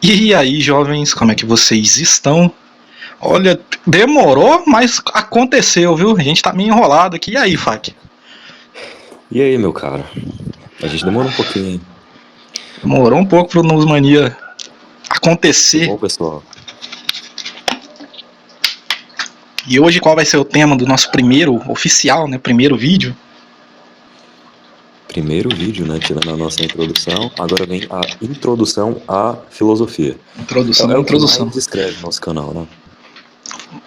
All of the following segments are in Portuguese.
E aí, jovens, como é que vocês estão? Olha, demorou, mas aconteceu, viu? A gente tá meio enrolado aqui. E aí, Fak? E aí, meu cara? A gente demora um pouquinho, hein? Demorou um pouco pro News Mania Que acontecer. bom, pessoal. E hoje qual vai ser o tema do nosso primeiro oficial, né? Primeiro vídeo? Primeiro vídeo, né? Tirando a nossa introdução. Agora vem a introdução à filosofia. Introdução, É o que introdução. mais escreve no nosso canal, né?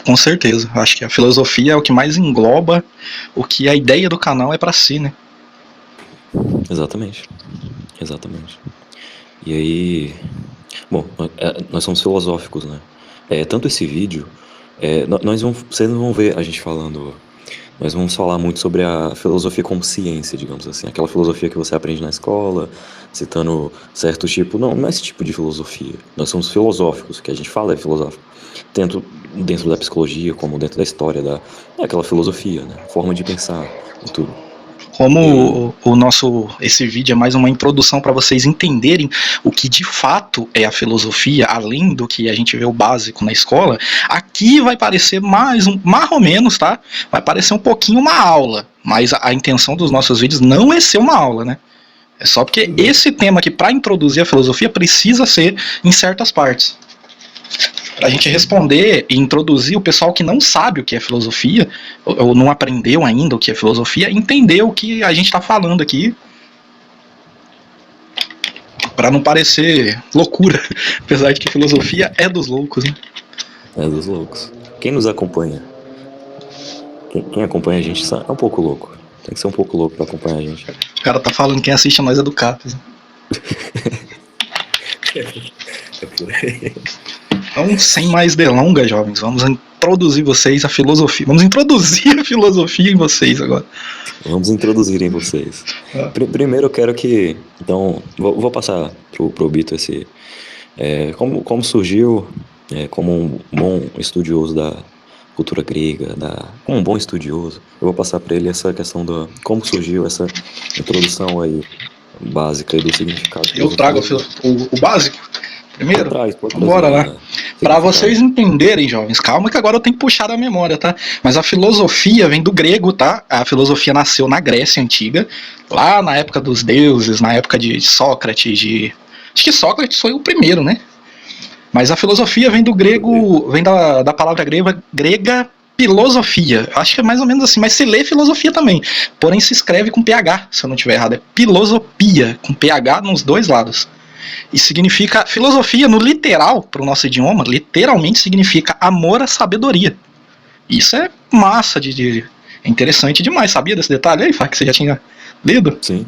Com certeza. Acho que a filosofia é o que mais engloba o que a ideia do canal é pra si, né? Exatamente. Exatamente. E aí... Bom, nós somos filosóficos, né? Tanto esse vídeo... vocês não vão ver a gente falando... Nós vamos falar muito sobre a filosofia como ciência, digamos assim. Aquela filosofia que você aprende na escola, citando certo tipo... Não é esse tipo de filosofia. Nós somos filosóficos, o que a gente fala é filosófico. Tanto dentro da psicologia, como dentro da história, aquela filosofia, né? Forma de pensar e tudo. Como esse vídeo é mais uma introdução para vocês entenderem o que de fato é a filosofia, além do que a gente vê o básico na escola, aqui vai parecer mais ou menos, tá? Vai parecer um pouquinho uma aula, mas a intenção dos nossos vídeos não é ser uma aula, né? É só porque esse tema aqui, para introduzir a filosofia, precisa ser em certas partes. Para a gente responder e introduzir o pessoal que não sabe o que é filosofia, ou não aprendeu ainda o que é filosofia, entender o que a gente está falando aqui, para não parecer loucura, apesar de que filosofia é dos loucos, né? É dos loucos. Quem nos acompanha? Quem acompanha a gente é um pouco louco. Tem que ser um pouco louco para acompanhar a gente. O cara tá falando quem assiste a nós é do Capes. Né? Então, sem mais delongas, jovens, vamos introduzir vocês a filosofia. Vamos introduzir a filosofia em vocês agora. Vamos introduzir em vocês. Primeiro eu quero que... Então, vou passar pro Bito esse... como surgiu, como um bom estudioso da cultura grega, como um bom estudioso, eu vou passar para ele essa questão da... Como surgiu essa introdução aí básica do significado. Eu trago o básico. Primeiro, pode bora lá. Né? Para vocês entenderem, jovens, calma que agora eu tenho que puxar da memória, tá? Mas a filosofia vem do grego, tá? A filosofia nasceu na Grécia Antiga, lá na época dos deuses, na época de Sócrates, acho que Sócrates foi o primeiro, né? Mas a filosofia vem do grego, vem da palavra grega filosofia. Acho que é mais ou menos assim, mas se lê filosofia também. Porém se escreve com PH, se eu não estiver errado. É filosofia, com PH nos dois lados. E significa, filosofia no literal, para o nosso idioma, literalmente significa amor à sabedoria. Isso é massa, é interessante demais. Sabia desse detalhe aí, Fá, que você já tinha lido? Sim.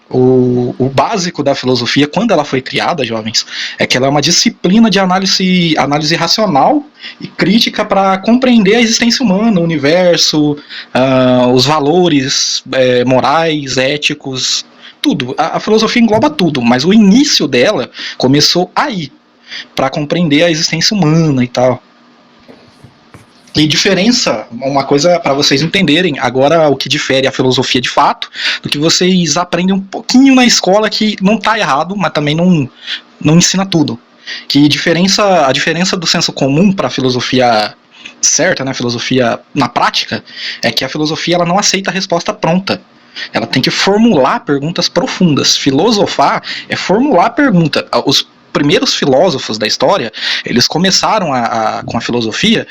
O básico da filosofia, quando ela foi criada, jovens, é que ela é uma disciplina de análise racional e crítica para compreender a existência humana, o universo, os valores morais, éticos, tudo. A filosofia engloba tudo, mas o início dela começou aí, para compreender a existência humana e tal. E diferença, uma coisa para vocês entenderem, agora o que difere a filosofia de fato, do que vocês aprendem um pouquinho na escola, que não tá errado, mas também não ensina tudo. Que a diferença do senso comum para a filosofia certa, né, filosofia na prática, é que a filosofia ela não aceita a resposta pronta. Ela tem que formular perguntas profundas. Filosofar é formular a pergunta. Os primeiros filósofos da história, eles começaram com a filosofia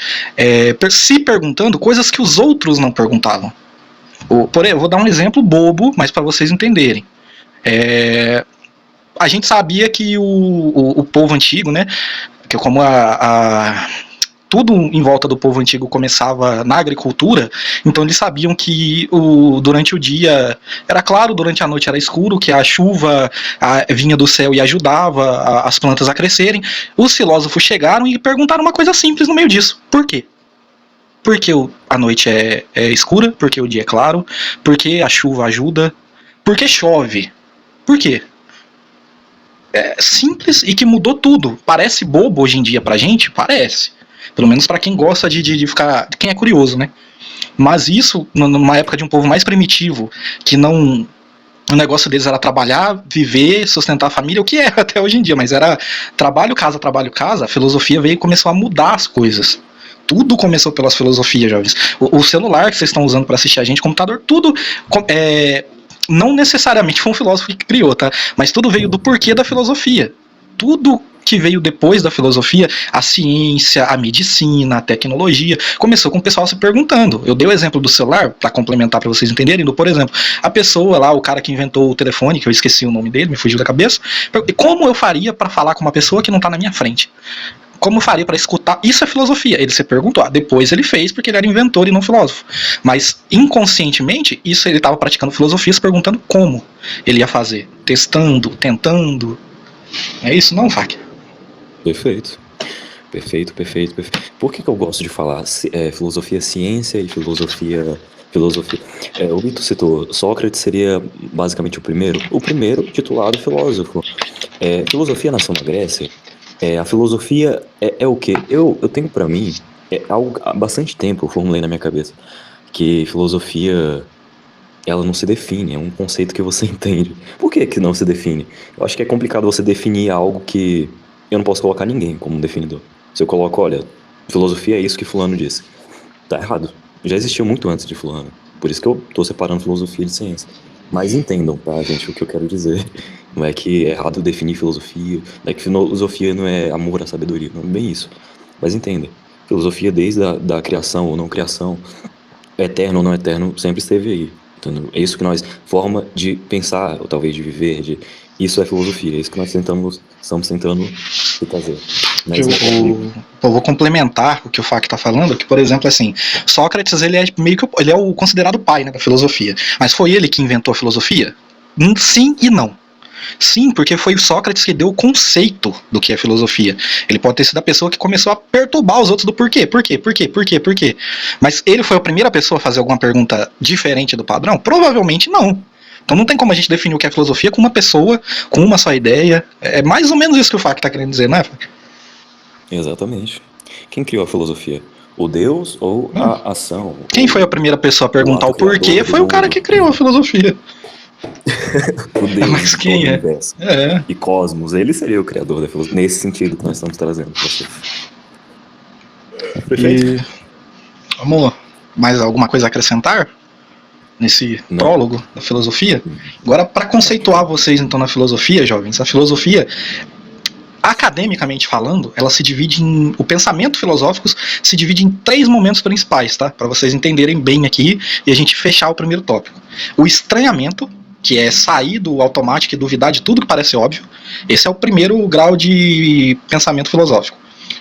se perguntando coisas que os outros não perguntavam. Porém, eu vou dar um exemplo bobo, mas para vocês entenderem. A gente sabia que o povo antigo, né, que como tudo em volta do povo antigo começava na agricultura, então eles sabiam que durante o dia era claro, durante a noite era escuro, que a chuva vinha do céu e ajudava as plantas a crescerem. Os filósofos chegaram e perguntaram uma coisa simples no meio disso. Por quê? Porque a noite é escura, porque o dia é claro, porque a chuva ajuda, porque chove. Por quê? É simples e que mudou tudo. Parece bobo hoje em dia pra gente? Parece. Pelo menos para quem gosta de ficar... Quem é curioso, né? Mas isso, numa época de um povo mais primitivo, que não O negócio deles era trabalhar, viver, sustentar a família, o que é até hoje em dia, mas era trabalho, casa. A filosofia veio e começou a mudar as coisas. Tudo começou pelas filosofias, jovens. O celular que vocês estão usando para assistir a gente, computador, tudo não necessariamente foi um filósofo que criou, tá? Mas tudo veio do porquê da filosofia. Tudo que veio depois da filosofia, a ciência, a medicina, a tecnologia, começou com o pessoal se perguntando. Eu dei o exemplo do celular, para complementar, para vocês entenderem, por exemplo, a pessoa lá, o cara que inventou o telefone, que eu esqueci o nome dele, me fugiu da cabeça, como eu faria para falar com uma pessoa que não está na minha frente? Como eu faria para escutar? Isso é filosofia. Ele se perguntou. Depois ele fez porque ele era inventor e não filósofo. Mas inconscientemente, isso ele estava praticando filosofia, se perguntando como ele ia fazer. Testando, tentando. É isso não, Fak? Perfeito. Perfeito. Por que eu gosto de falar filosofia ciência e filosofia? O Vitor citou, Sócrates seria basicamente o primeiro titulado filósofo. Filosofia nasceu na Grécia. A filosofia é o quê? Eu tenho pra mim, algo há bastante tempo eu formulei na minha cabeça, que filosofia, ela não se define, é um conceito que você entende. Por que não se define? Eu acho que é complicado você definir algo que eu não posso colocar ninguém como um definidor. Se eu coloco, olha, filosofia é isso que fulano disse, tá errado. Já existiu muito antes de fulano. Por isso que eu tô separando filosofia de ciência. Mas entendam, tá, gente, o que eu quero dizer. Não é que é errado definir filosofia, não é que filosofia não é amor à sabedoria, não é bem isso. Mas entendem, filosofia desde da criação ou não criação, eterno ou não eterno, sempre esteve aí. Entendeu? É isso que nós, forma de pensar, ou talvez de viver, isso é filosofia, é isso que nós estamos tentando trazer. Eu vou complementar o que o Fak está falando, que, por exemplo, assim, Sócrates, ele é meio que ele é o considerado pai, né, da filosofia. Mas foi ele que inventou a filosofia? Sim e não. Sim, porque foi o Sócrates que deu o conceito do que é filosofia. Ele pode ter sido a pessoa que começou a perturbar os outros do porquê. Mas ele foi a primeira pessoa a fazer alguma pergunta diferente do padrão? Provavelmente não. Então não tem como a gente definir o que é filosofia com uma pessoa, com uma só ideia. É mais ou menos isso que o Fak está querendo dizer, né, Fak? Exatamente. Quem criou a filosofia? O Deus ou a ação? Quem foi a primeira pessoa a perguntar o porquê foi o cara que criou a filosofia. O Deus, mas quem é? Universo. E Cosmos, ele seria o criador da filosofia, nesse sentido que nós estamos trazendo para você. Perfeito. Vamos, mais alguma coisa a acrescentar nesse prólogo da filosofia? Agora, para conceituar vocês então na filosofia, jovens, a filosofia, academicamente falando, ela se divide em, o pensamento filosófico se divide em 3 momentos principais, tá? Para vocês entenderem bem aqui e a gente fechar o primeiro tópico. O estranhamento, que é sair do automático e duvidar de tudo que parece óbvio. Esse é o primeiro grau de pensamento filosófico.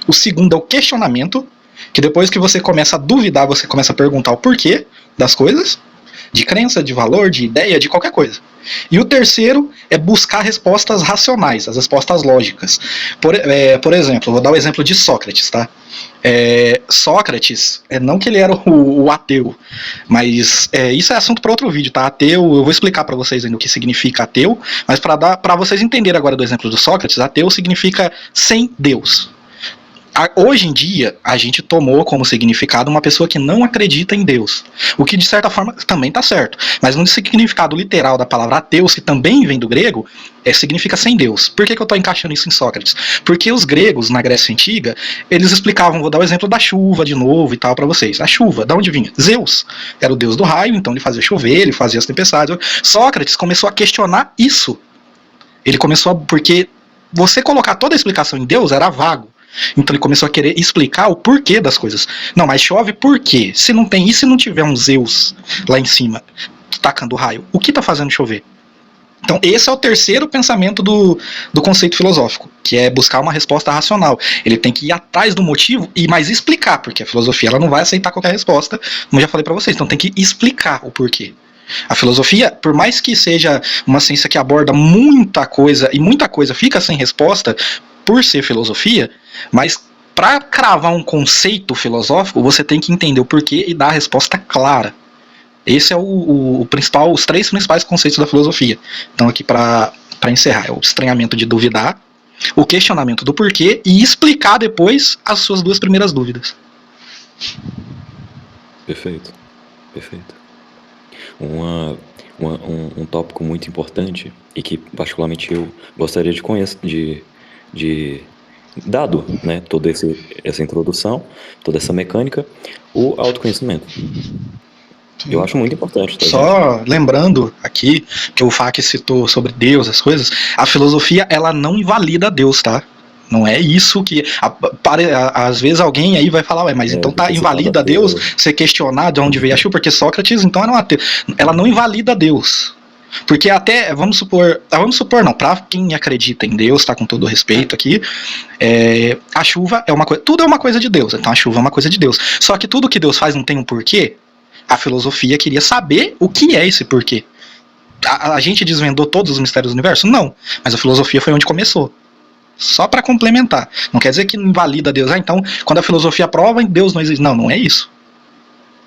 O segundo é o questionamento, que depois que você começa a duvidar, você começa a perguntar o porquê das coisas, de crença, de valor, de ideia, de qualquer coisa. E o terceiro é buscar respostas racionais, as respostas lógicas. Por exemplo, vou dar o exemplo de Sócrates, tá? Sócrates, não que ele era o ateu, mas isso é assunto para outro vídeo, tá? Ateu, eu vou explicar para vocês ainda o que significa ateu, mas para vocês entenderem agora do exemplo do Sócrates, ateu significa sem Deus. Hoje em dia, a gente tomou como significado uma pessoa que não acredita em Deus. O que, de certa forma, também está certo. Mas no significado literal da palavra ateus, que também vem do grego, significa sem Deus. Por que eu estou encaixando isso em Sócrates? Porque os gregos, na Grécia Antiga, eles explicavam, vou dar o exemplo da chuva de novo e tal para vocês. A chuva, de onde vinha? Zeus. Era o deus do raio, então ele fazia chover, ele fazia as tempestades. Sócrates começou a questionar isso. Ele começou porque você colocar toda a explicação em Deus era vago. Então ele começou a querer explicar o porquê das coisas. Não, mas chove por quê? Se não tem isso, se não tiver um Zeus lá em cima tacando raio, o que está fazendo chover? Então esse é o terceiro pensamento do conceito filosófico, que é buscar uma resposta racional. Ele tem que ir atrás do motivo e mais explicar, porque a filosofia ela não vai aceitar qualquer resposta, como eu já falei para vocês, então tem que explicar o porquê. A filosofia, por mais que seja uma ciência que aborda muita coisa, e muita coisa fica sem resposta por ser filosofia, mas para cravar um conceito filosófico, você tem que entender o porquê e dar a resposta clara. Esse é os 3 principais conceitos da filosofia. Então aqui para encerrar, é o estranhamento de duvidar, o questionamento do porquê e explicar depois as suas 2 primeiras dúvidas. Perfeito. um tópico muito importante e que particularmente eu gostaria de conhecer, de dado, né, toda essa introdução, toda essa mecânica, o autoconhecimento. Eu acho muito importante, tá, gente? Só lembrando aqui que o Fak citou sobre Deus, as coisas, a filosofia ela não invalida Deus, tá? Não é isso que. Às vezes alguém aí vai falar, ué, mas então tá invalida Deus você questionar de onde veio a chuva, porque Sócrates então era um ateu. Ela não invalida Deus. Porque até, vamos supor não, pra quem acredita em Deus, tá, com todo o respeito aqui, a chuva é uma coisa, tudo é uma coisa de Deus, então a chuva é uma coisa de Deus. Só que tudo que Deus faz não tem um porquê. A filosofia queria saber o que é esse porquê. A gente desvendou todos os mistérios do universo? Não. Mas a filosofia foi onde começou. Só para complementar. Não quer dizer que invalida Deus. Então, quando a filosofia prova, Deus não existe. Não, não é isso.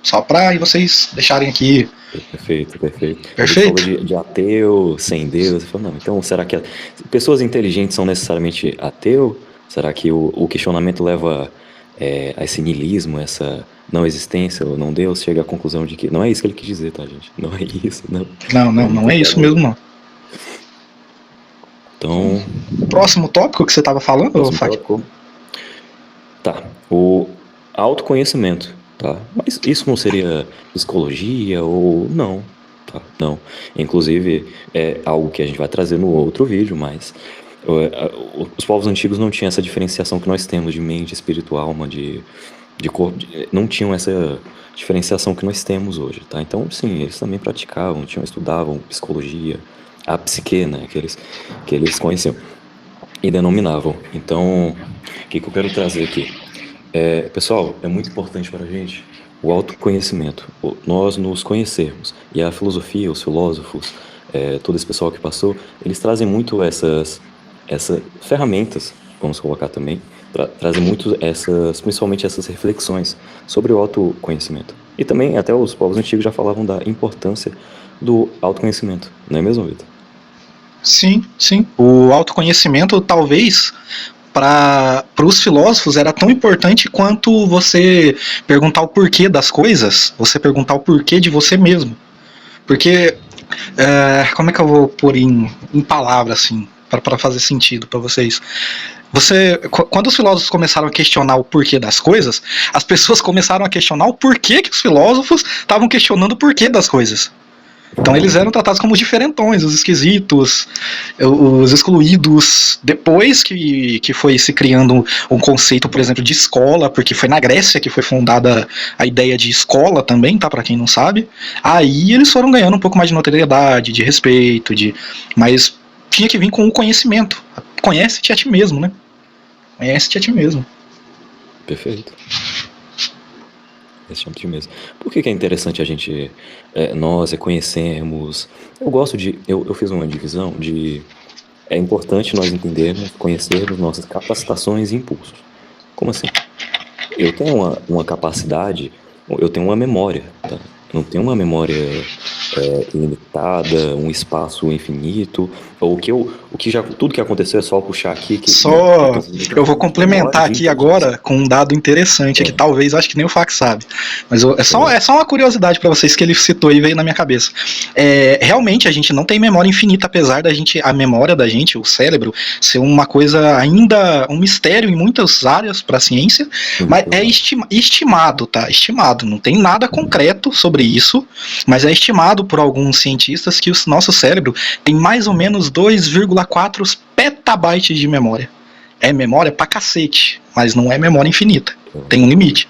Só para vocês deixarem aqui. Perfeito. Perfeito. Ele falou de ateu, sem Deus. Falou, não, então será que pessoas inteligentes são necessariamente ateu? Será que o questionamento leva a esse niilismo, essa não existência ou não Deus? Chega à conclusão de que não é isso que ele quis dizer, tá, gente? Não é isso, não. Não é isso mesmo, não. Então, próximo tópico que você estava falando, Fak? Tá, o autoconhecimento, tá? Mas isso não seria psicologia ou não, tá? Não. Inclusive é algo que a gente vai trazer no outro vídeo, mas os povos antigos não tinham essa diferenciação que nós temos de mente, espírito, alma, de corpo, não tinham essa diferenciação que nós temos hoje, tá? Então, sim, eles também praticavam, estudavam psicologia, a psique, né, que eles conheciam e denominavam. Então, o que eu quero trazer aqui? Pessoal, é muito importante para a gente o autoconhecimento, nós nos conhecermos. E a filosofia, os filósofos, todo esse pessoal que passou, eles trazem muito essas ferramentas, vamos colocar também, trazem muito principalmente essas reflexões sobre o autoconhecimento. E também até os povos antigos já falavam da importância do autoconhecimento, não é mesmo, Vitor? Sim. O autoconhecimento, talvez, para os filósofos, era tão importante quanto você perguntar o porquê das coisas, você perguntar o porquê de você mesmo. Porque, como é que eu vou pôr em palavras, assim, para fazer sentido para vocês? Quando os filósofos começaram a questionar o porquê das coisas, as pessoas começaram a questionar o porquê que os filósofos estavam questionando o porquê das coisas. Então eles eram tratados como os diferentões, os esquisitos, os excluídos. Depois que foi se criando um conceito, por exemplo, de escola, porque foi na Grécia que foi fundada a ideia de escola também, tá? Para quem não sabe. Aí eles foram ganhando um pouco mais de notoriedade, de respeito, mas tinha que vir com o conhecimento. Conhece-te a ti mesmo, né? Conhece-te a ti mesmo. Perfeito. Esse tipo de mesmo. Por que é interessante a gente, nós reconhecermos? Eu gosto de, eu fiz uma divisão de, é importante nós entendermos, conhecermos nossas capacitações e impulsos. Como assim? Eu tenho uma capacidade, eu tenho uma memória, tá? Eu não tenho uma memória ilimitada, um espaço infinito, ou tudo que aconteceu é só puxar aqui. Eu vou complementar aqui agora com um dado interessante que talvez, acho que nem o Fak sabe, mas é só uma curiosidade para vocês que ele citou e veio na minha cabeça. Realmente a gente não tem memória infinita, apesar a memória da gente, o cérebro, ser uma coisa ainda, um mistério em muitas áreas para a ciência, mas é estimado, tá? Estimado, não tem nada concreto sobre isso, mas é estimado por alguns cientistas que o nosso cérebro tem mais ou menos 2,4 petabytes de memória. É memória pra cacete, mas não é memória infinita. Tem um limite.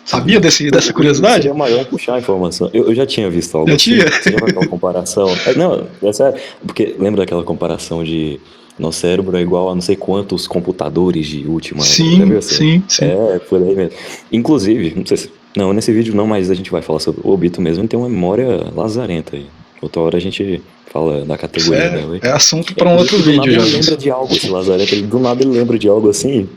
Sabia dessa curiosidade? Seria maior puxar a informação. Eu já tinha visto algo assim. Você já vai ter uma comparação. Não, é sério. Porque lembra daquela comparação de nosso cérebro é igual a não sei quantos computadores de última. Sim. Por aí mesmo. Inclusive, não sei se. Não, nesse vídeo não, mas a gente vai falar sobre o Obito mesmo. Ele tem uma memória lazarenta aí. Outra hora a gente fala da categoria dela. É assunto para um outro vídeo. Ele lembra de algo, esse lazarento. Do nada ele lembra de algo assim.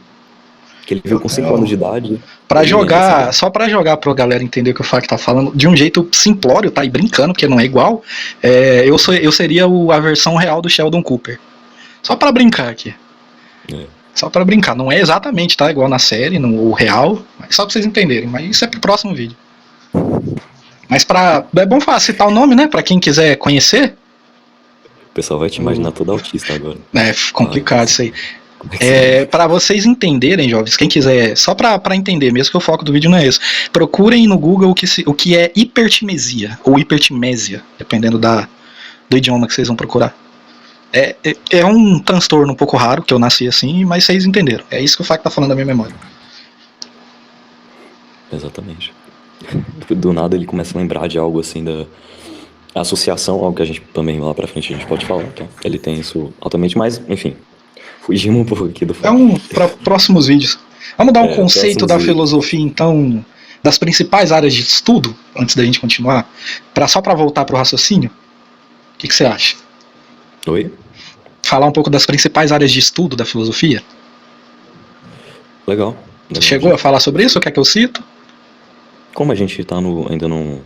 Que ele viu com 5 anos de idade. Pra jogar, só pra jogar pra galera entender o que o Fak tá falando, de um jeito simplório, tá? E brincando, porque não é igual. Eu seria a versão real do Sheldon Cooper. Só pra brincar aqui. Só pra brincar. Não é exatamente, tá? Igual na série, no real. Mas só pra vocês entenderem. Mas isso é pro próximo vídeo. Mas é bom citar o nome, né? Pra quem quiser conhecer. O pessoal vai te imaginar todo autista agora. É complicado isso aí. Como é que você... Para vocês entenderem, jovens, quem quiser, só para entender, mesmo que o foco do vídeo não é esse, procurem no Google o que é hipertimesia, ou hipertimésia, dependendo do idioma que vocês vão procurar. É um transtorno um pouco raro, que eu nasci assim, mas vocês entenderam. É isso que o Fábio tá falando da minha memória. Exatamente. Do nada ele começa a lembrar de algo assim da associação, algo que a gente também lá pra frente a gente pode falar, tá? Ele tem isso altamente, mas, enfim, fugimos um pouco aqui do foco. Para próximos vídeos. Vamos dar um conceito da filosofia, então, das principais áreas de estudo, antes da gente continuar, só para voltar pro raciocínio? O que você acha? Oi? Falar um pouco das principais áreas de estudo da filosofia? Legal. Chegou a falar sobre isso? Quer que eu cito? Como a gente tá ainda no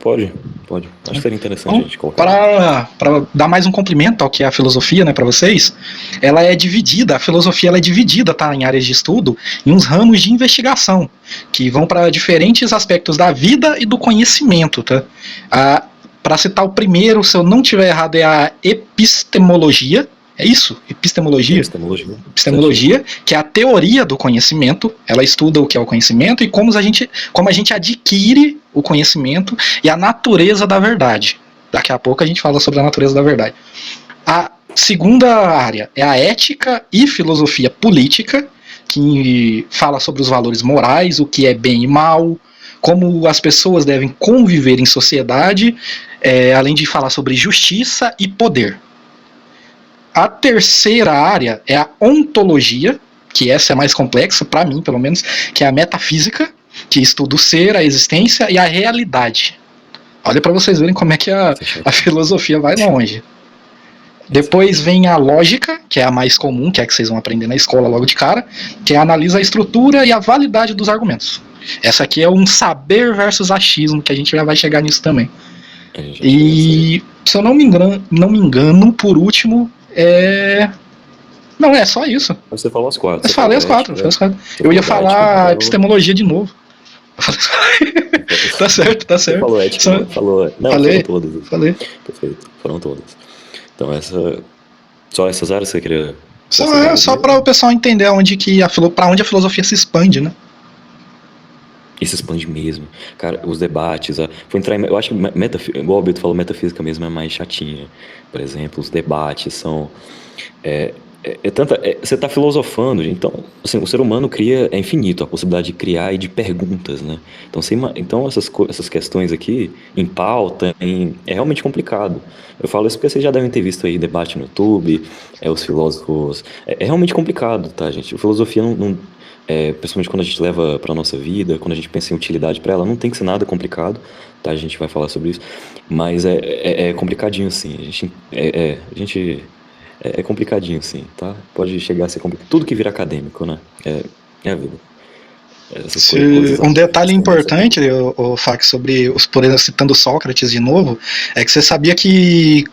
Pode. Acho que seria interessante a gente colocar. Para dar mais um complemento ao que é a filosofia, né, para vocês, ela é dividida, a filosofia ela é dividida, tá, em áreas de estudo, em uns ramos de investigação, que vão para diferentes aspectos da vida e do conhecimento, tá? Para citar o primeiro, se eu não tiver errado, é a epistemologia. É isso? Epistemologia, que é a teoria do conhecimento. Ela estuda o que é o conhecimento e como a gente adquire o conhecimento e a natureza da verdade. Daqui a pouco a gente fala sobre a natureza da verdade. A segunda área é a ética e filosofia política, que fala sobre os valores morais, o que é bem e mal, como as pessoas devem conviver em sociedade, além de falar sobre justiça e poder. A terceira área é a ontologia, que essa é mais complexa, para mim pelo menos, que é a metafísica, que estuda o ser, a existência e a realidade. Olha para vocês verem como é que a filosofia vai longe. Depois vem a lógica, que é a mais comum, que é a que vocês vão aprender na escola logo de cara, que analisa a estrutura e a validade dos argumentos. Essa aqui é um saber versus achismo, que a gente já vai chegar nisso também. E, se eu não me engano, por último, não, é só isso. Você falou as quatro. Eu falei as quatro. Eu ia falar epistemologia de novo. Tá certo. Você falou ética, falou... Não, falei, foram todas. Falei. Perfeito, foram todas. Então só essas áreas que você queria... Só para o pessoal entender para onde a filosofia se expande, né? E se expande mesmo. Cara, os debates... eu acho que, igual o Alberto falou, metafísica mesmo é mais chatinha. Por exemplo, os debates são... você está filosofando, então assim, o ser humano é infinito a possibilidade de criar e de perguntas, né? Então essas questões aqui em pauta é realmente complicado. Eu falo isso porque vocês já devem ter visto aí debate no YouTube, os filósofos... É realmente complicado, tá, gente? A filosofia principalmente quando a gente leva para nossa vida, quando a gente pensa em utilidade para ela, não tem que ser nada complicado, tá? A gente vai falar sobre isso, mas é complicadinho sim. É complicadinho, sim, tá? Pode chegar a ser complicado. Tudo que vira acadêmico, né? É a vida. Um detalhe importante, o Fax, sobre por exemplo, citando Sócrates de novo, é que você sabia que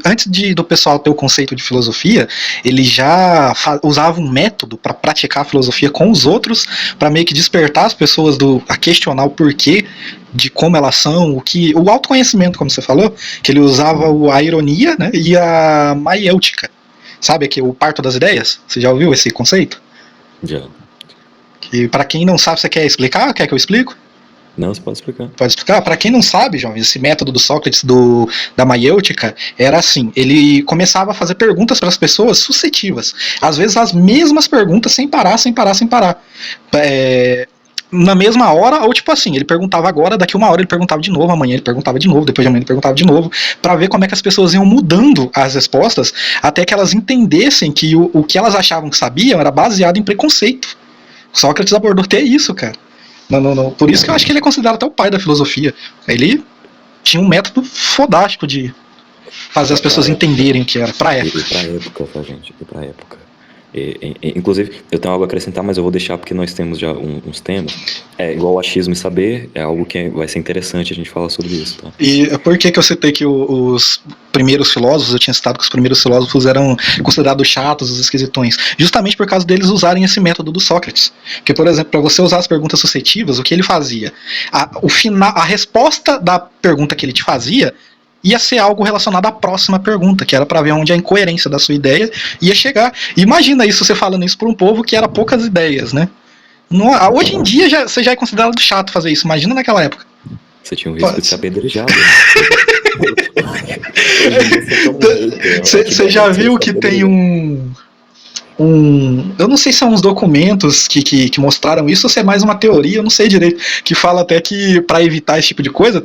antes do pessoal ter o conceito de filosofia, ele já usava um método para praticar a filosofia com os outros, para meio que despertar as pessoas a questionar o porquê de como elas são, o autoconhecimento, como você falou, que ele usava a ironia, né, e a maiêutica. Sabe aqui o parto das ideias? Você já ouviu esse conceito? Já. Que para quem não sabe, você quer explicar? Quer que eu explique? Não, você pode explicar. Pode explicar? Para quem não sabe, jovens, esse método do Sócrates, da maiêutica, era assim, ele começava a fazer perguntas para as pessoas suscetivas, às vezes as mesmas perguntas sem parar. Na mesma hora, ou tipo assim, ele perguntava agora, daqui uma hora ele perguntava de novo, amanhã ele perguntava de novo, depois de amanhã ele perguntava de novo, para ver como é que as pessoas iam mudando as respostas, até que elas entendessem que o que elas achavam que sabiam era baseado em preconceito. Sócrates abordou até isso, cara. Não. Por isso que eu acho que ele é considerado até o pai da filosofia. Ele tinha um método fodástico de fazer as pessoas entenderem o que era pra época. E pra época, tá, gente? E pra época. Inclusive, eu tenho algo a acrescentar, mas eu vou deixar porque nós temos já uns temas. É igual achismo e saber, é algo que vai ser interessante a gente falar sobre isso, tá? E por que eu citei que os primeiros filósofos, eu tinha citado que os primeiros filósofos eram considerados chatos, os esquisitões? Justamente por causa deles usarem esse método do Sócrates. Porque, por exemplo, para você usar as perguntas suscetivas, o que ele fazia? A resposta da pergunta que ele te fazia ia ser algo relacionado à próxima pergunta, que era para ver onde a incoerência da sua ideia ia chegar. E imagina isso, você falando isso para um povo que era poucas ideias, né? Hoje em dia você já é considerado chato fazer isso, imagina naquela época. Você tinha um risco de ser apedrejado. Você já viu que tem eu não sei se são uns documentos que mostraram isso ou se é mais uma teoria, eu não sei direito, que fala até que para evitar esse tipo de coisa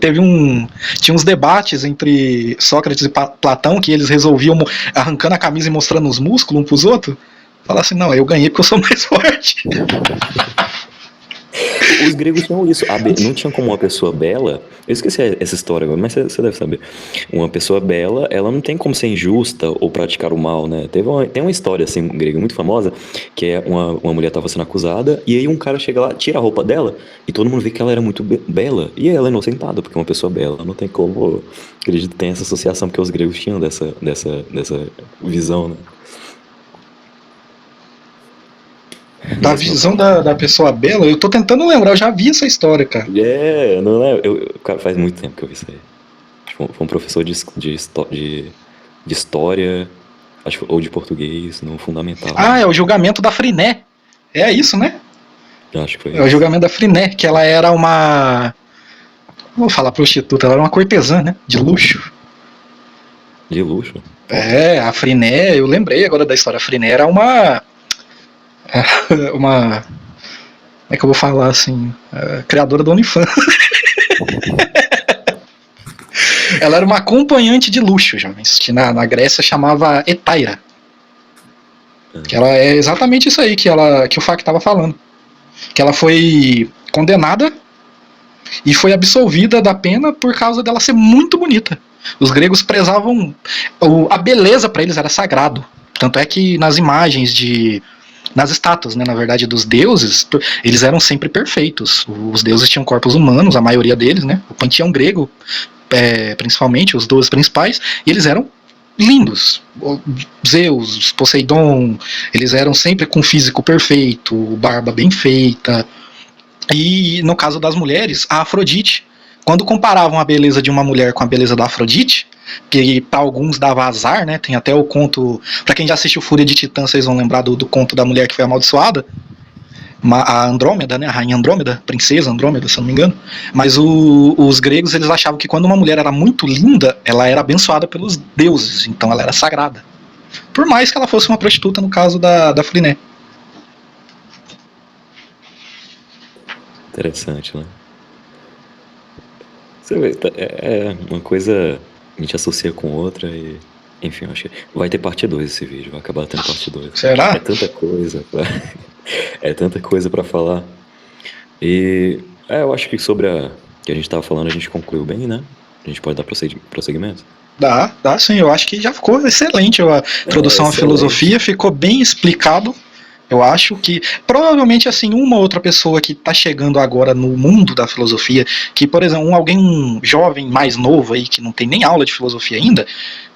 tinha uns debates entre Sócrates e Platão que eles resolviam arrancando a camisa e mostrando os músculos um pros outros. Falar assim, não, eu ganhei porque eu sou mais forte. Os gregos tinham isso. Não tinha como uma pessoa bela. Eu esqueci essa história agora, mas você deve saber. Uma pessoa bela, ela não tem como ser injusta ou praticar o mal, né? Tem uma história assim grega muito famosa, que é uma mulher estava sendo acusada, e aí um cara chega lá, tira a roupa dela, e todo mundo vê que ela era muito bela. E ela é inocentada, porque uma pessoa bela não tem como. Acredito que tem essa associação, porque os gregos tinham dessa visão, né? Da visão da pessoa bela, eu tô tentando lembrar, eu já vi essa história, cara. Não é? Cara, faz muito tempo que eu vi isso aí. Foi um professor de história, acho, ou de português, no fundamental. Ah, é o julgamento da Friné. É isso, né? Acho que foi isso. É o julgamento da Friné, que ela era uma... Não vou falar prostituta, ela era uma cortesã, né? De luxo. De luxo? É, a Friné, eu lembrei agora da história. A Friné era uma... Como é que eu vou falar assim? Criadora do OnlyFans. Ela era uma acompanhante de luxo, jovens, que na Grécia chamava Hetaira. Que ela é exatamente isso aí que o Fak estava falando. Que ela foi condenada e foi absolvida da pena por causa dela ser muito bonita. Os gregos prezavam... A beleza para eles era sagrado. Tanto é que nas imagens nas estátuas, né, na verdade, dos deuses, eles eram sempre perfeitos. Os deuses tinham corpos humanos, a maioria deles, né? O panteão grego, principalmente, os 12 principais, e eles eram lindos. Zeus, Poseidon, eles eram sempre com físico perfeito, barba bem feita. E no caso das mulheres, a Afrodite. Quando comparavam a beleza de uma mulher com a beleza da Afrodite, que para alguns dava azar, né? Tem até o conto, para quem já assistiu Fúria de Titã, vocês vão lembrar do conto da mulher que foi amaldiçoada, a Andrômeda, né? A rainha Andrômeda, princesa Andrômeda, se eu não me engano. Mas os gregos, eles achavam que quando uma mulher era muito linda, ela era abençoada pelos deuses, então ela era sagrada. Por mais que ela fosse uma prostituta, no caso da Friné. Interessante, né? Você vê, é uma coisa a gente associa com outra e... Enfim, acho que vai ter parte 2 esse vídeo, vai acabar tendo parte 2. Será? É tanta coisa é tanta coisa pra falar. E eu acho que sobre que a gente tava falando, a gente concluiu bem, né? A gente pode dar prosseguimento? Dá sim, eu acho que já ficou excelente a introdução à filosofia, ficou bem explicado. Eu acho que, provavelmente, assim, uma outra pessoa que está chegando agora no mundo da filosofia, que, por exemplo, um jovem mais novo aí, que não tem nem aula de filosofia ainda,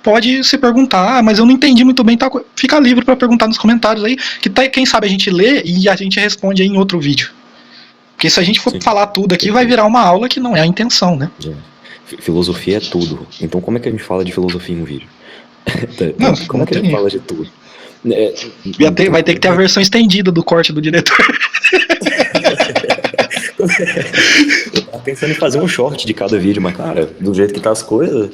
pode se perguntar, mas eu não entendi muito bem, tá? Fica livre para perguntar nos comentários aí, que quem sabe a gente lê e a gente responde aí em outro vídeo. Porque se a gente for falar tudo aqui, vai virar uma aula que não é a intenção, né? Filosofia é tudo. Então como é que a gente fala de filosofia em um vídeo? Não, como é que a gente fala de tudo? Vai ter que ter a versão estendida do corte do diretor. Eu tava pensando em fazer um short de cada vídeo, mas cara, do jeito que tá as coisas,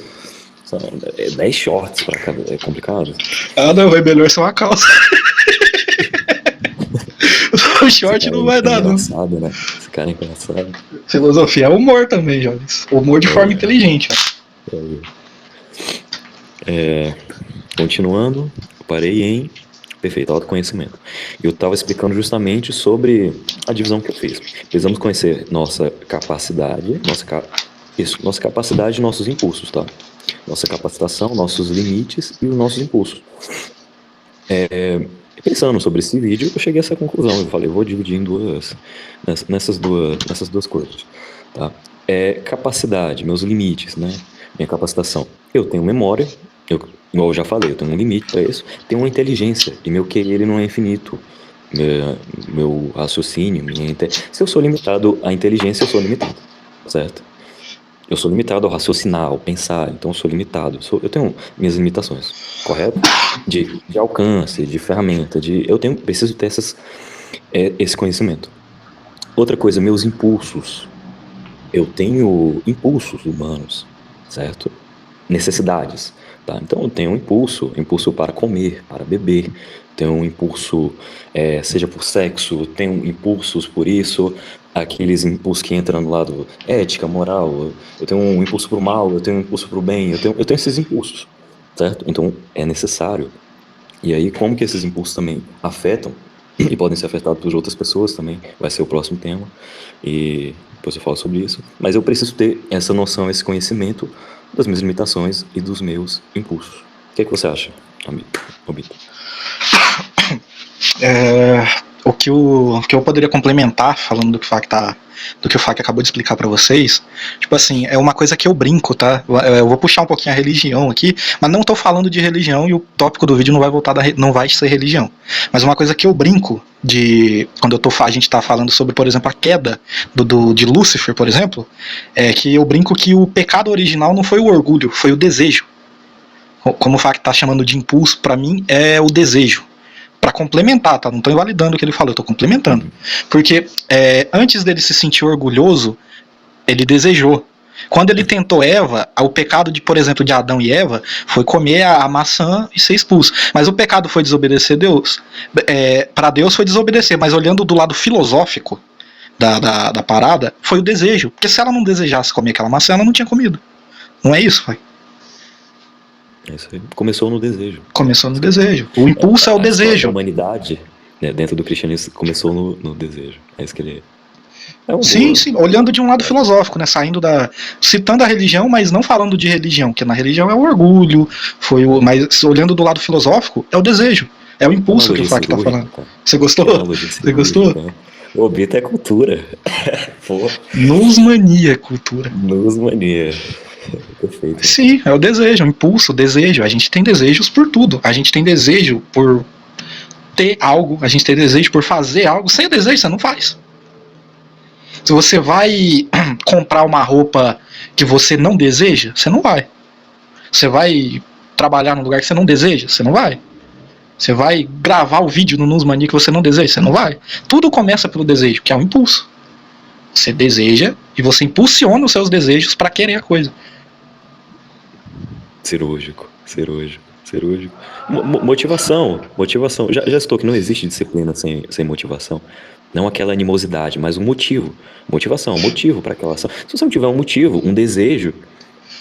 10 shorts pra cada, é complicado. Ah não, é melhor ser uma calça. O short não vai dar, não. Engraçado, né? Esse cara é engraçado. Filosofia é humor também, jovens. Humor de forma inteligente. Continuando, eu parei em perfeito, autoconhecimento. Eu estava explicando justamente sobre a divisão que eu fiz. Precisamos conhecer nossa capacidade, nossa capacidade e nossos impulsos, tá? Nossa capacitação, nossos limites e os nossos impulsos. Pensando sobre esse vídeo, eu cheguei a essa conclusão. Eu falei, eu vou dividir em nessas duas coisas, tá? Capacidade, meus limites, né? Minha capacitação. Eu tenho memória, igual eu já falei, eu tenho um limite para isso. Tenho uma inteligência, e meu QI ele não é infinito. Meu raciocínio, se eu sou limitado à inteligência, eu sou limitado, certo? Eu sou limitado ao raciocinar, ao pensar, então eu sou limitado. Eu tenho minhas limitações, correto? De alcance, de ferramenta, preciso ter esse conhecimento. Outra coisa, meus impulsos. Eu tenho impulsos humanos, certo? Necessidades, tá? Então eu tenho um impulso para comer, para beber, tenho um impulso, seja por sexo, tenho impulsos por isso, aqueles impulsos que entram no lado ética, moral, eu tenho um impulso pro mal, eu tenho um impulso pro bem, eu tenho esses impulsos, certo? Então é necessário. E aí como que esses impulsos também afetam e podem ser afetados por outras pessoas também, vai ser o próximo tema, e depois eu falo sobre isso. Mas eu preciso ter essa noção, esse conhecimento das minhas limitações e dos meus impulsos. O que é que você acha, Obito? O que eu poderia complementar, falando do que o Fak acabou de explicar pra vocês, tipo assim, é uma coisa que eu brinco, tá? Eu vou puxar um pouquinho a religião aqui, mas não tô falando de religião e o tópico do vídeo não vai ser religião. Mas uma coisa que eu brinco quando a gente tá falando sobre, por exemplo, a queda de Lúcifer, por exemplo, é que eu brinco que o pecado original não foi o orgulho, foi o desejo. Como o Fak tá chamando de impulso, pra mim é o desejo. Para complementar, tá? Não tô invalidando o que ele falou, eu tô complementando. Porque antes dele se sentir orgulhoso, ele desejou. Quando ele tentou Eva, o pecado por exemplo, de Adão e Eva foi comer a maçã e ser expulso. Mas o pecado foi desobedecer Deus. Para Deus foi desobedecer, mas olhando do lado filosófico da parada, foi o desejo. Porque se ela não desejasse comer aquela maçã, ela não tinha comido. Não é isso, pai? Isso aí. Começou no desejo. Começou no desejo. O impulso é o desejo. A humanidade, né, dentro do cristianismo, começou no desejo. É isso que ele sim, olhando de um lado filosófico, né? Citando a religião, mas não falando de religião, porque na religião é o orgulho, mas olhando do lado filosófico, é o desejo. É o impulso que o Fak tá falando. Você gostou? Você gostou? O Obito é cultura. Nusmania é cultura. Nusmania. Perfeito. Sim, é o desejo, o impulso, o desejo. A gente tem desejos por tudo. A gente tem desejo por ter algo, a gente tem desejo por fazer algo. Sem desejo, você não faz. Se você vai comprar uma roupa que você não deseja, você não vai. Você vai trabalhar num lugar que você não deseja, você não vai. Você vai gravar o vídeo no Nusmania que você não deseja, você não vai. Tudo começa pelo desejo, que é um impulso. Você deseja e você impulsiona os seus desejos para querer a coisa. Cirúrgico. Motivação. Já citou que não existe disciplina sem motivação. Não aquela animosidade, mas um motivo. Motivação, motivo para aquela ação. Se você não tiver um motivo, um desejo,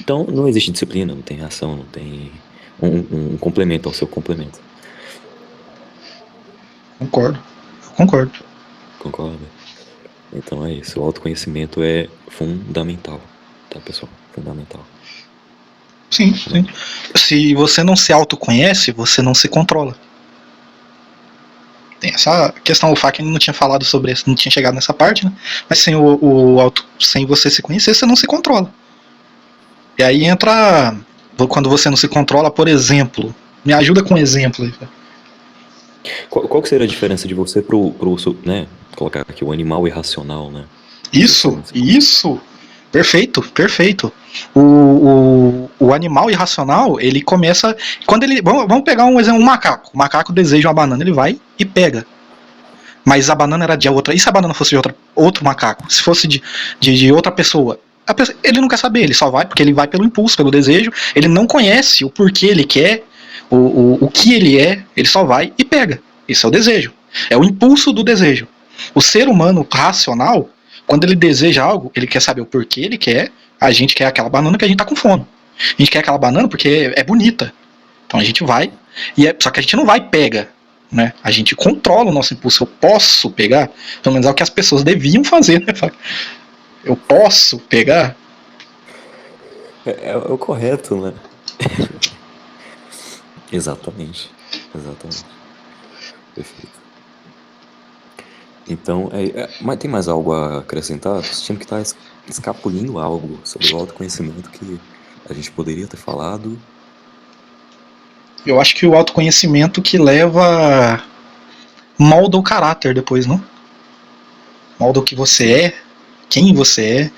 então não existe disciplina, não tem ação, não tem um complemento ao seu complemento. Concordo. Concorda? Então é isso. O autoconhecimento é fundamental, tá, pessoal? Fundamental. Sim. Se você não se autoconhece, você não se controla. Tem essa questão, o Fak não tinha falado sobre isso, não tinha chegado nessa parte, né? Mas sem você se conhecer, você não se controla. E aí entra quando você não se controla, por exemplo. Me ajuda com um exemplo aí. Qual que seria a diferença de você pro né? Colocar aqui o animal irracional, né? Isso. Perfeito. O animal irracional, ele começa. Vamos pegar um exemplo, um macaco. O macaco deseja uma banana, ele vai e pega. Mas a banana era de outra. E se a banana fosse de outro macaco? Se fosse de outra pessoa? Ele não quer saber, ele só vai porque ele vai pelo impulso, pelo desejo. Ele não conhece o porquê ele quer, o que ele é, ele só vai e pega. Esse é o desejo. É o impulso do desejo. O ser humano racional, quando ele deseja algo, ele quer saber o porquê ele quer. A gente quer aquela banana que a gente tá com fome. A gente quer aquela banana porque é bonita. Então a gente vai, só que a gente não vai e pega. Né? A gente controla o nosso impulso. Eu posso pegar? Pelo menos é o que as pessoas deviam fazer. Né? Eu posso pegar? É o correto, né? Exatamente. perfeito. Então, mas tem mais algo a acrescentar? Tô sentindo que tá escapulindo algo sobre o autoconhecimento que a gente poderia ter falado. Eu acho que o autoconhecimento que leva molda o caráter depois, não? Molda o que você é, quem você é.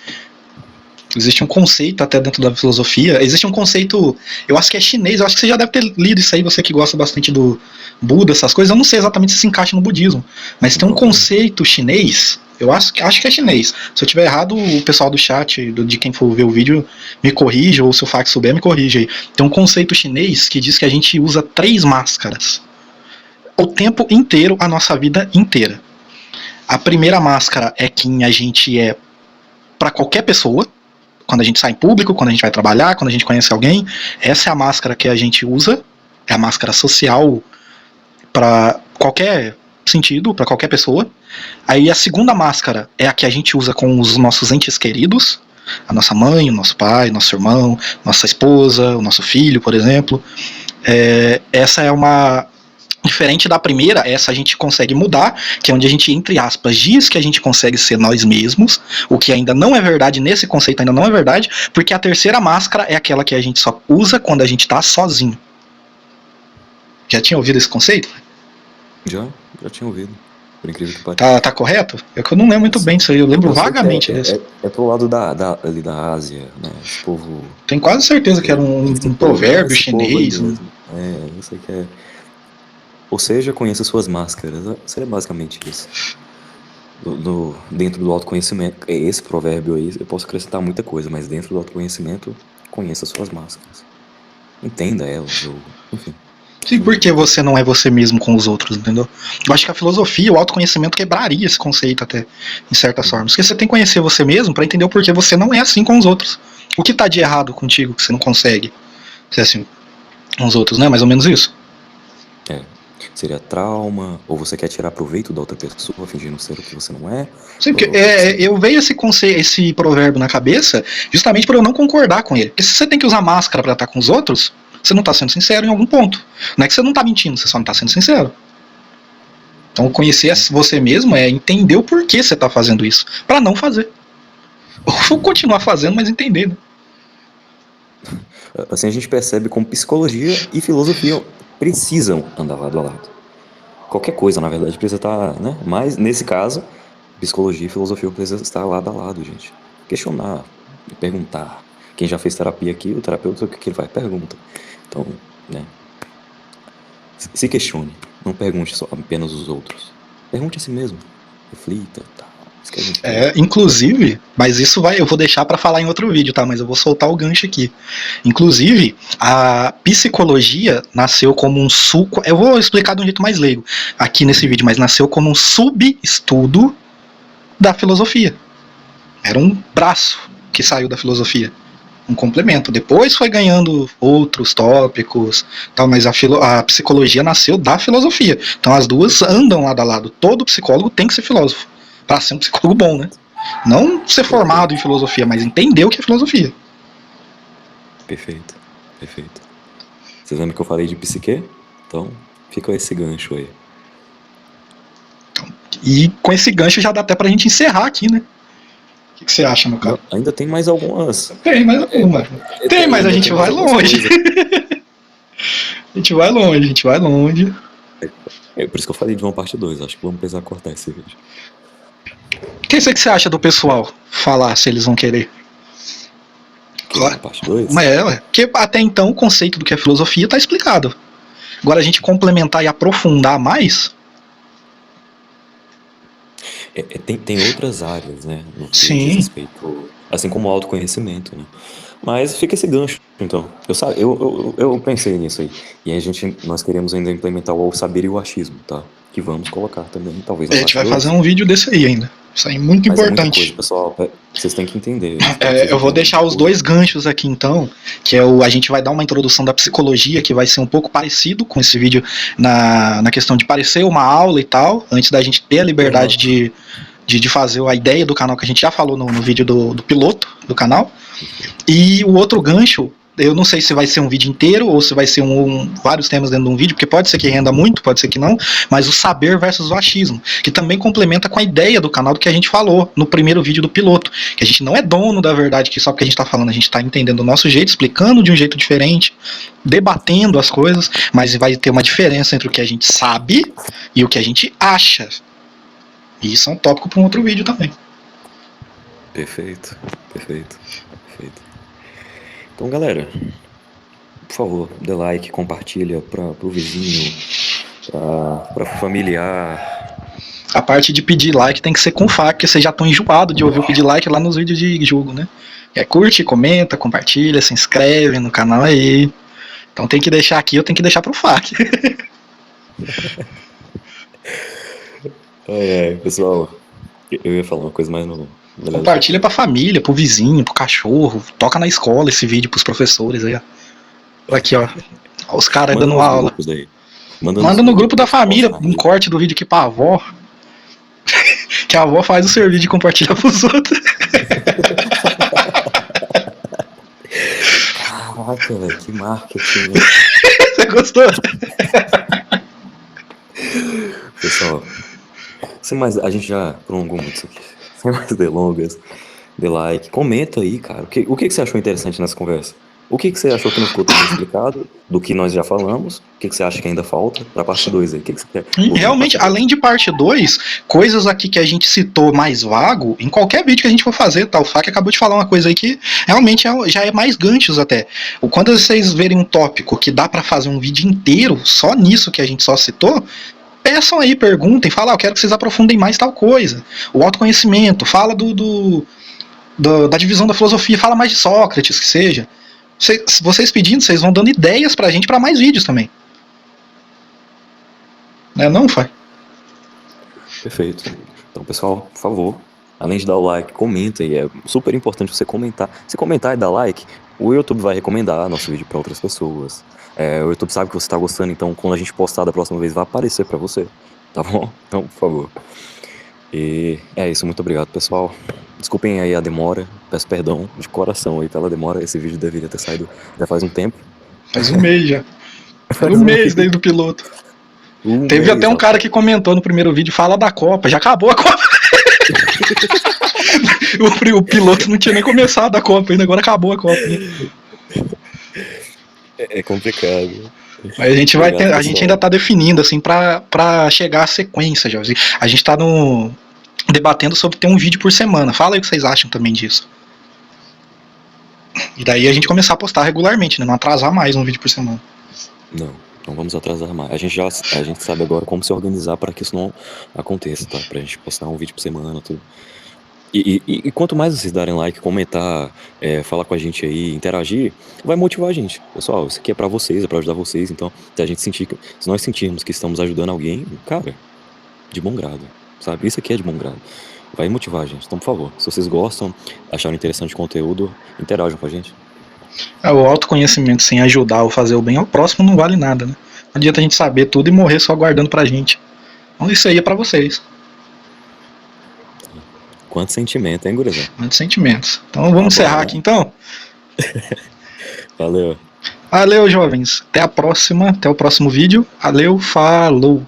Existe um conceito até dentro da filosofia. Existe um conceito, eu acho que é chinês, eu acho que você já deve ter lido isso aí, você que gosta bastante do Buda, essas coisas. Eu não sei exatamente se encaixa no budismo, mas tem um conceito chinês, eu acho que é chinês. Se eu tiver errado, o pessoal do chat, de quem for ver o vídeo, me corrija, ou se o Fax souber, me corrija aí. Tem um conceito chinês que diz que a gente usa 3 máscaras o tempo inteiro, a nossa vida inteira. A primeira máscara é quem a gente é para qualquer pessoa, quando a gente sai em público, quando a gente vai trabalhar, quando a gente conhece alguém. Essa é a máscara que a gente usa, é a máscara social para qualquer sentido, para qualquer pessoa. Aí a segunda máscara é a que a gente usa com os nossos entes queridos, a nossa mãe, o nosso pai, nosso irmão, nossa esposa, o nosso filho, por exemplo. Essa é uma... Diferente da primeira, essa a gente consegue mudar, que é onde a gente, entre aspas, diz que a gente consegue ser nós mesmos, o que ainda não é verdade, nesse conceito ainda não é verdade, porque a terceira máscara é aquela que a gente só usa quando a gente tá sozinho. Já tinha ouvido esse conceito? Já tinha ouvido, por incrível que pareça. Tá correto? É que eu não lembro muito bem disso aí, eu lembro vagamente desse. É pro lado ali da Ásia, né? Esse povo... Tenho quase certeza que era um provérbio chinês. Eu sei que é... Ou seja, conheça suas máscaras. Seria basicamente isso. Dentro do autoconhecimento, esse provérbio aí, eu posso acrescentar muita coisa, mas dentro do autoconhecimento, conheça suas máscaras. Entenda elas, ou enfim. Sim, porque você não é você mesmo com os outros, entendeu? Eu acho que a filosofia, o autoconhecimento quebraria esse conceito até, em certas formas. Porque você tem que conhecer você mesmo para entender o porquê você não é assim com os outros. O que tá de errado contigo que você não consegue ser assim com os outros, né? Mais ou menos isso. Seria trauma, ou você quer tirar proveito da outra pessoa, fingindo ser o que você não é. Sim, porque eu vejo esse provérbio na cabeça justamente por eu não concordar com ele. Porque se você tem que usar máscara para estar com os outros, você não tá sendo sincero em algum ponto. Não é que você não tá mentindo, você só não tá sendo sincero. Então conhecer você mesmo é entender o porquê você tá fazendo isso, para não fazer. Ou continuar fazendo, mas entender, né? Assim a gente percebe como psicologia e filosofia precisam andar lado a lado. Qualquer coisa, na verdade, precisa estar, né? Mas, nesse caso, psicologia e filosofia precisam estar lado a lado, gente. Questionar, perguntar. Quem já fez terapia aqui, o terapeuta, o que ele vai? Pergunta. Então, né? Se questione. Não pergunte só apenas os outros. Pergunte a si mesmo. Reflita, tá? Inclusive, mas isso eu vou deixar para falar em outro vídeo, tá? Mas eu vou soltar o gancho aqui. Inclusive, a psicologia nasceu como um suco. Eu vou explicar de um jeito mais leigo aqui nesse vídeo, mas nasceu como um subestudo da filosofia. Era um braço que saiu da filosofia, um complemento. Depois foi ganhando outros tópicos, tal, mas a psicologia nasceu da filosofia. Então as duas andam lado a lado. Todo psicólogo tem que ser filósofo para ser um psicólogo bom, né? Não ser formado em filosofia, mas entender o que é filosofia. Perfeito. Vocês lembram que eu falei de psique? Então, fica esse gancho aí. E com esse gancho já dá até pra gente encerrar aqui, né? O que você acha, meu cara? Ainda tem mais algumas. Tem mais alguma. Mas a gente vai longe. A gente vai longe. É por isso que eu falei de uma parte 2. Acho que vamos precisar cortar esse vídeo. O que você acha do pessoal falar se eles vão querer? Claro. Parte 2? Porque até então o conceito do que é filosofia está explicado. Agora a gente complementar e aprofundar mais. Tem outras áreas, né? No que Sim. diz respeito, assim como o autoconhecimento, né? Mas fica esse gancho, então. Eu pensei nisso aí. E nós queremos ainda implementar o saber e o achismo, tá? Que vamos colocar também, talvez. A gente vai fazer um vídeo desse aí ainda. Isso aí é muito importante. É muita coisa, pessoal. Vocês têm que entender. Eu vou deixar os 2 ganchos aqui então, que é a gente vai dar uma introdução da psicologia, que vai ser um pouco parecido com esse vídeo na questão de parecer uma aula e tal, antes da gente ter a liberdade de fazer a ideia do canal, que a gente já falou no vídeo do piloto do canal. E o outro gancho Eu não sei se vai ser um vídeo inteiro ou se vai ser vários temas dentro de um vídeo, porque pode ser que renda muito, pode ser que não, mas o saber versus o achismo, que também complementa com a ideia do canal do que a gente falou no primeiro vídeo do piloto, que a gente não é dono da verdade, que só porque a gente está falando, a gente está entendendo do nosso jeito, explicando de um jeito diferente, debatendo as coisas, mas vai ter uma diferença entre o que a gente sabe e o que a gente acha. E isso é um tópico para um outro vídeo também. Perfeito, perfeito, perfeito. Então, galera, por favor, dê like, compartilha pro vizinho, pra familiar. A parte de pedir like tem que ser com faca, porque vocês já estão enjoados de ouvir o pedir like lá nos vídeos de jogo, né? Curte, comenta, compartilha, se inscreve no canal aí. Então tem que deixar aqui, eu tenho que deixar pro FAQ. Pessoal, eu ia falar uma coisa, mas não. Compartilha pra família, pro vizinho, pro cachorro. Toca na escola esse vídeo pros professores aí, ó. Aqui, ó. Os caras dando aula. Manda no grupo da família, um corte do vídeo aqui pra avó. Que a avó faz o serviço de compartilhar pros outros. Caraca, velho, que marketing. Você gostou? Pessoal, a gente já prolongou muito isso aqui. Sem mais delongas, dê like, comenta aí, cara. O que você achou interessante nessa conversa? O que você achou que não ficou tudo explicado do que nós já falamos? O que você acha que ainda falta pra parte 2 aí? O que você quer? Realmente, além de parte 2, coisas aqui que a gente citou mais vago, em qualquer vídeo que a gente for fazer, tá? O FAQ acabou de falar uma coisa aí que realmente já é mais ganchos até. Quando vocês verem um tópico que dá pra fazer um vídeo inteiro só nisso que a gente só citou, peçam aí, perguntem, falam, eu quero que vocês aprofundem mais tal coisa. O autoconhecimento, fala da divisão da filosofia, fala mais de Sócrates, que seja. Vocês pedindo, vocês vão dando ideias pra gente pra mais vídeos também. Não, Fai? Perfeito. Então, pessoal, por favor, além de dar o like, comenta aí. É super importante você comentar. Se comentar e dar like, o YouTube vai recomendar nosso vídeo pra outras pessoas. O YouTube sabe que você tá gostando, então quando a gente postar da próxima vez vai aparecer pra você. Tá bom? Então, por favor. E é isso, muito obrigado, pessoal. Desculpem aí a demora, peço perdão de coração aí pela demora. Esse vídeo deveria ter saído já faz um tempo. Faz um mês já. Faz um mês desde o piloto. Teve até um cara que comentou no primeiro vídeo, fala da Copa, já acabou a Copa. O piloto não tinha nem começado a Copa ainda, agora acabou a Copa. Né? É complicado. Mas a gente a gente ainda tá definindo, assim, pra chegar à sequência, já. A gente tá debatendo sobre ter um vídeo por semana. Fala aí o que vocês acham também disso. E daí a gente começar a postar regularmente, né? Não atrasar mais um vídeo por semana. Não vamos atrasar mais. A gente sabe agora como se organizar para que isso não aconteça, tá? Pra gente postar um vídeo por semana, tudo. E quanto mais vocês darem like, comentar, falar com a gente aí, interagir, vai motivar a gente. Pessoal, isso aqui é pra vocês, é pra ajudar vocês. Então, se nós sentirmos que estamos ajudando alguém, cara, de bom grado, sabe? Isso aqui é de bom grado. Vai motivar a gente. Então, por favor, se vocês gostam, acharam interessante o conteúdo, interajam com a gente. O autoconhecimento sem ajudar ou fazer o bem ao próximo não vale nada, né? Não adianta a gente saber tudo e morrer só guardando pra gente. Então isso aí é pra vocês. Quanto sentimento, hein, gurizão? Quantos sentimentos. Então vamos encerrar aqui então? Valeu. Valeu, jovens. Até a próxima, até o próximo vídeo. Valeu, falou.